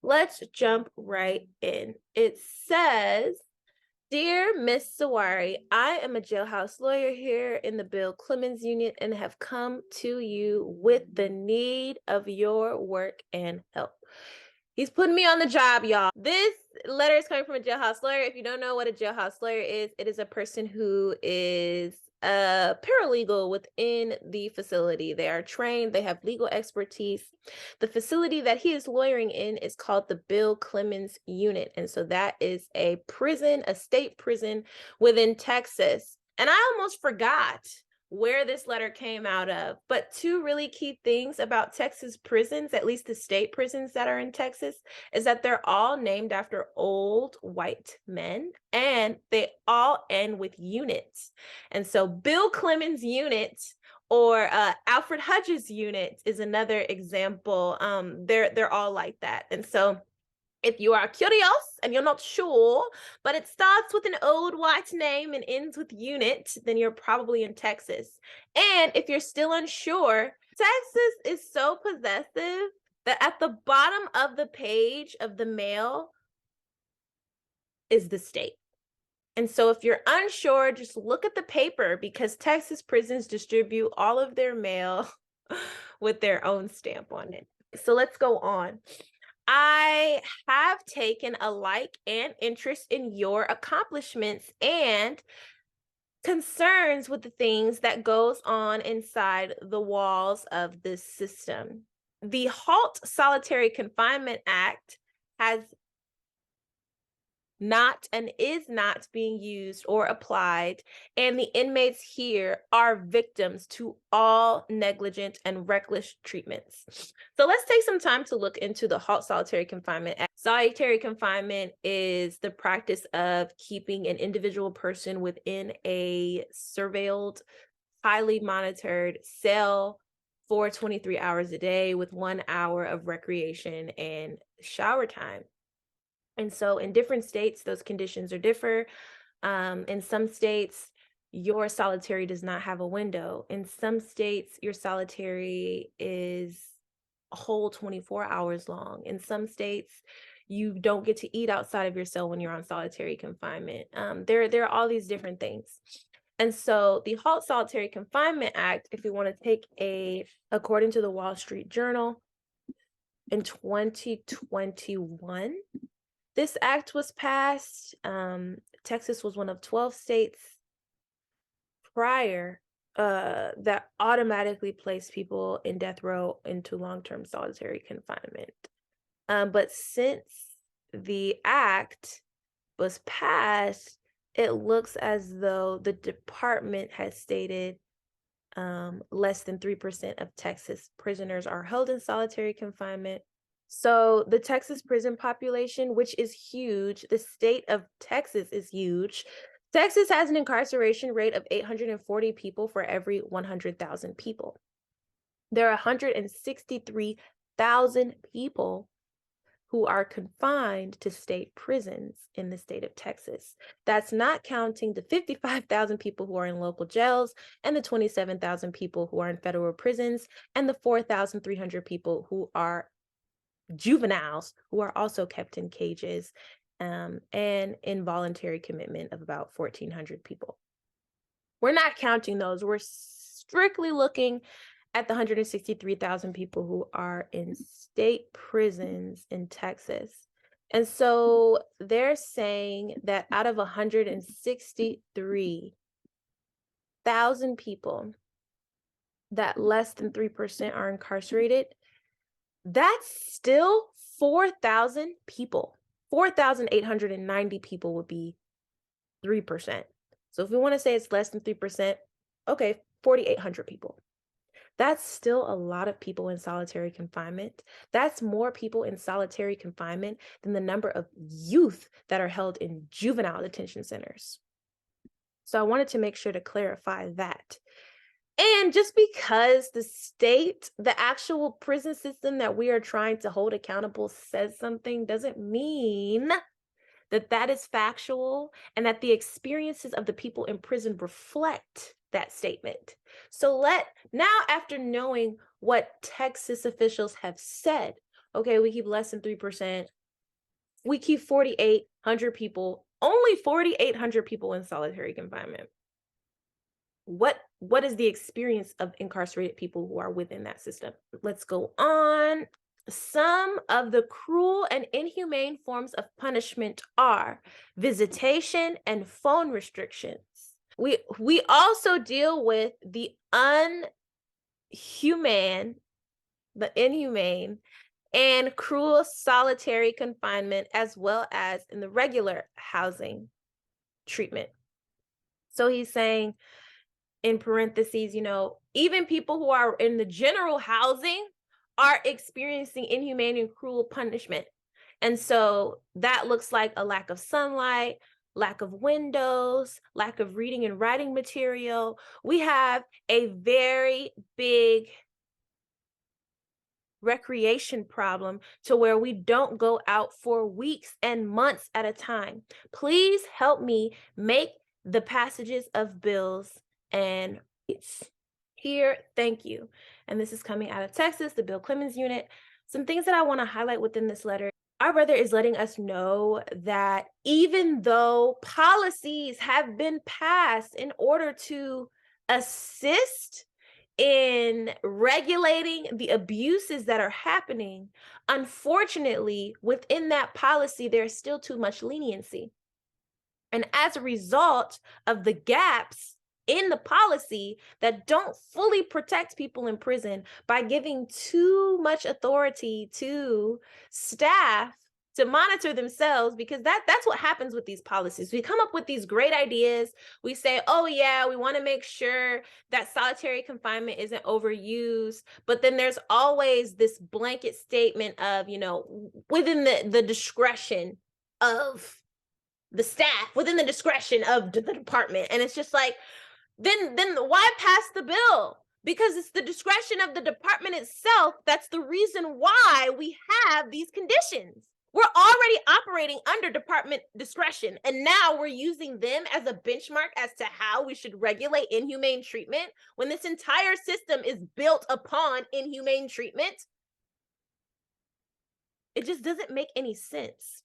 let's jump right in. It says, Dear Miss Sawari, I am a jailhouse lawyer here in the Bill Clemens Unit and have come to you with the need of your work and help. He's putting me on the job, y'all. This letter is coming from a jailhouse lawyer. If you don't know what a jailhouse lawyer is, it is a person who is a paralegal within the facility. They are trained, they have legal expertise. The facility that he is lawyering in is called the Bill Clemens Unit. And so that is a prison, a state prison within Texas. And I almost forgot where this letter came out of. But two really key things about Texas prisons, at least the state prisons that are in Texas, is that they're all named after old white men and they all end with units. And so Bill Clemens Unit or Alfred Hudges Unit is another example. They're all like that. And so if you are curious and you're not sure, but it starts with an old white name and ends with unit, then you're probably in Texas. And if you're still unsure, Texas is so possessive that at the bottom of the page of the mail is the state. And so if you're unsure, just look at the paper because Texas prisons distribute all of their mail with their own stamp on it. So let's go on. I have taken a like and interest in your accomplishments and concerns with the things that goes on inside the walls of this system. The Halt Solitary Confinement Act has not and is not being used or applied, and the inmates here are victims to all negligent and reckless treatments. So let's take some time to look into the Halt Solitary Confinement Act. Solitary confinement is the practice of keeping an individual person within a surveilled, highly monitored cell for 23 hours a day with 1 hour of recreation and shower time. And so in different states, those conditions are differ. In some states, your solitary does not have a window. In some states, your solitary is a whole 24 hours long. In some states, you don't get to eat outside of your cell when you're on solitary confinement. There are all these different things. And so the Halt Solitary Confinement Act, if we want to take according to the Wall Street Journal, in 2021, this act was passed. Texas was one of 12 states prior that automatically placed people in death row into long-term solitary confinement. But since the act was passed, it looks as though the department has stated less than 3% of Texas prisoners are held in solitary confinement. So the Texas prison population, which is huge, the state of Texas is huge. Texas has an incarceration rate of 840 people for every 100,000 people. There are 163,000 people who are confined to state prisons in the state of Texas. That's not counting the 55,000 people who are in local jails and the 27,000 people who are in federal prisons and the 4,300 people who are juveniles who are also kept in cages, and involuntary commitment of about 1,400 people. We're not counting those. We're strictly looking at the 163,000 people who are in state prisons in Texas. And so they're saying that out of 163,000 people, that less than 3% are incarcerated. That's still 4,000 people. 4,890 people would be 3%. So if we want to say it's less than 3%, okay, 4,800 people. That's still a lot of people in solitary confinement. That's more people in solitary confinement than the number of youth that are held in juvenile detention centers. So I wanted to make sure to clarify that. And just because the state, the actual prison system that we are trying to hold accountable says something doesn't mean that that is factual and that the experiences of the people in prison reflect that statement. So now after knowing what Texas officials have said, okay, we keep less than 3%, we keep 4,800 people, only 4,800 people in solitary confinement. What is the experience of incarcerated people who are within that system? Let's go on. Some of the cruel and inhumane forms of punishment are visitation and phone restrictions. We also deal with the inhumane and cruel solitary confinement, as well as in the regular housing treatment. So he's saying, in parentheses, even people who are in the general housing are experiencing inhumane and cruel punishment. And so that looks like a lack of sunlight, lack of windows, lack of reading and writing material. We have a very big recreation problem to where we don't go out for weeks and months at a time. Please help me make the passages of bills and here. Thank you. And this is coming out of Texas, the Bill Clemens unit. Some things that I want to highlight within this letter. Our brother is letting us know that even though policies have been passed in order to assist in regulating the abuses that are happening, unfortunately, within that policy, there's still too much leniency. And as a result of the gaps in the policy that don't fully protect people in prison by giving too much authority to staff to monitor themselves, because that's what happens with these policies. We come up with these great ideas. We say, oh yeah, we want to make sure that solitary confinement isn't overused. But then there's always this blanket statement of, within the discretion of the staff, within the discretion of the department. And it's just like, then why pass the bill? Because it's the discretion of the department itself. That's the reason why we have these conditions. We're already operating under department discretion, and now we're using them as a benchmark as to how we should regulate inhumane treatment when this entire system is built upon inhumane treatment. It just doesn't make any sense.